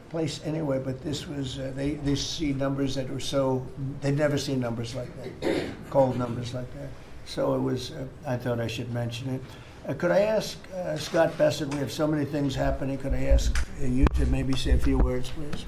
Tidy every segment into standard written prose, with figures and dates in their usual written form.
place anyway, but this was, they see numbers that were so, they'd never seen numbers like that, cold numbers like that. So it was, I thought I should mention it. Could I ask Scott Bassett, we have so many things happening, could I ask you to maybe say a few words, please?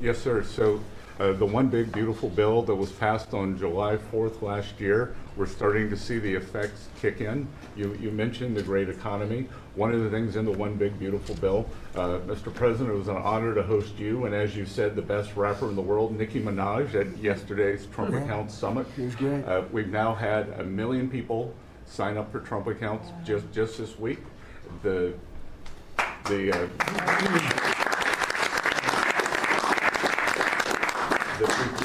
Yes, sir. So the one big beautiful bill that was passed on July 4th last year, we're starting to see the effects kick in. You mentioned the great economy. One of the things in the one big beautiful bill, Mr. President, it was an honor to host you, and as you said, the best rapper in the world, Nicki Minaj, at yesterday's Trump Accounts Summit. She was great. We've now had 1 million people sign up for Trump accounts just this week. We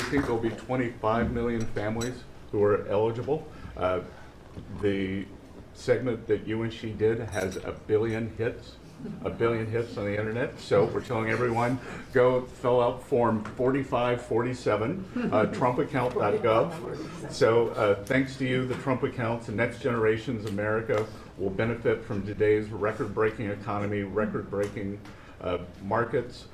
think there'll be 25 million families who are eligible. The segment that you and she did has 1 billion hits. 1 billion hits on the internet. So we're telling everyone, go fill out form 4547, trumpaccount.gov. So thanks to you, the Trump accounts and next generation's America will benefit from today's record-breaking economy, record-breaking markets.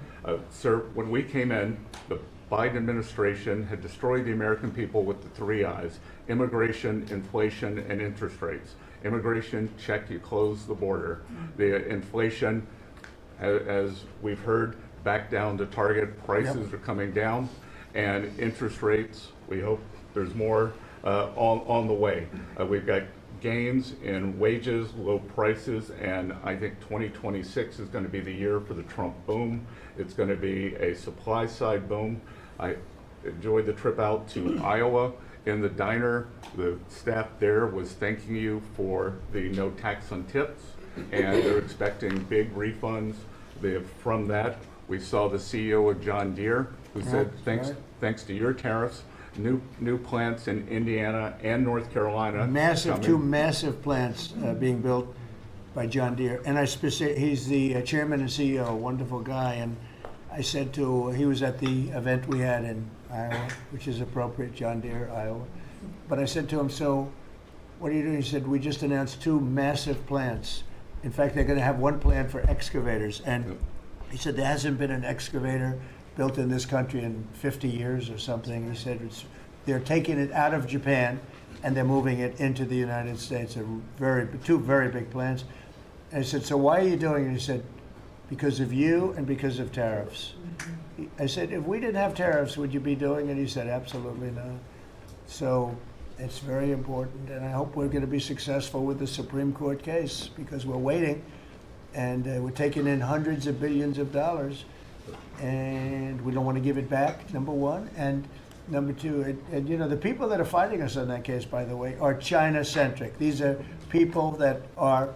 Sir, when we came in, the Biden administration had destroyed the American people with the 3 I's: immigration, inflation, and interest rates. Immigration, check, you close the border. The inflation, as we've heard, back down to target. Prices are coming down. And interest rates, we hope there's more on the way. We've got gains in wages, low prices, and I think 2026 is going to be the year for the Trump boom. It's going to be a supply side boom. I enjoyed the trip out to Iowa. In the diner, the staff there was thanking you for the no tax on tips, and they're expecting big refunds from that. We saw the CEO of John Deere who said, thanks to your tariffs, new plants in Indiana and North Carolina. Two massive plants being built by John Deere. And he's the chairman and CEO, a wonderful guy. And I said he was at the event we had in Iowa, which is appropriate, John Deere, Iowa. But I said to him, so what are you doing? He said, we just announced 2 massive plants. In fact, they're going to have one plant for excavators. And he said, there hasn't been an excavator built in this country in 50 years or something. He said, they're taking it out of Japan and they're moving it into the United States. 2 very big plants. And I said, so why are you doing it? He said, because of you and because of tariffs. I said, if we didn't have tariffs, would you be doing it? He said, absolutely not. So it's very important, and I hope we're going to be successful with the Supreme Court case, because we're waiting, and we're taking in hundreds of billions of dollars, and we don't want to give it back, number one. And number two, and you know, the people that are fighting us on that case, by the way, are China-centric. These are people that are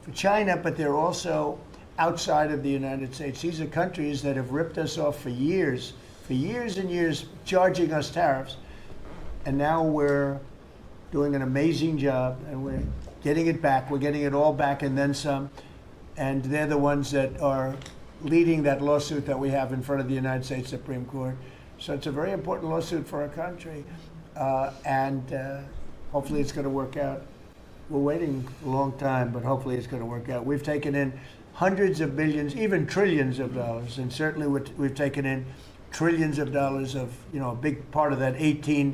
for China, but they're also outside of the United States. These are countries that have ripped us off for years and years, charging us tariffs. And now we're doing an amazing job, and we're getting it back. We're getting it all back and then some. And they're the ones that are leading that lawsuit that we have in front of the United States Supreme Court. So it's a very important lawsuit for our country. And hopefully it's going to work out. We're waiting a long time, but hopefully it's going to work out. We've taken in hundreds of billions, even trillions of dollars, and certainly we've taken in trillions of dollars of, you know, a big part of that $18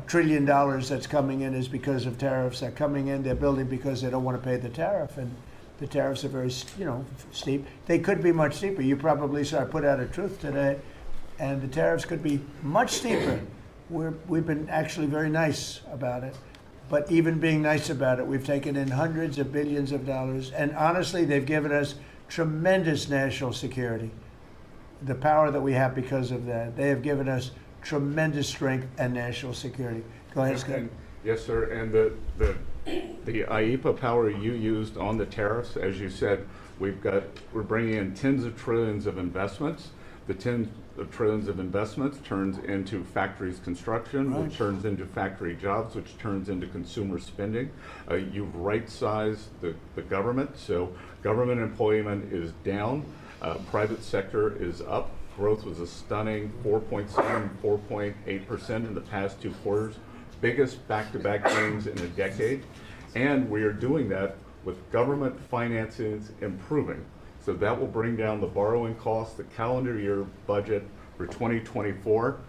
trillion that's coming in is because of tariffs. They're coming in, they're building because they don't want to pay the tariff, and the tariffs are very, you know, steep. They could be much steeper. You probably saw I put out a truth today, and the tariffs could be much steeper. We've been actually very nice about it. But even being nice about it, we've taken in hundreds of billions of dollars. And honestly, they've given us tremendous national security. The power that we have because of that. They have given us tremendous strength and national security. Go ahead, Scott. Yes, sir. And the IEPA power you used on the tariffs, as you said, we're bringing in tens of trillions of investments. The tens of trillions of investments turns into factories construction, which turns into factory jobs, which turns into consumer spending. You've right-sized the government, so government employment is down, private sector is up. Growth was a stunning 4.7, 4.8% in the past 2 quarters, biggest back-to-back gains in a decade. And we are doing that with government finances improving. So that will bring down the borrowing cost, the calendar year budget for 2024.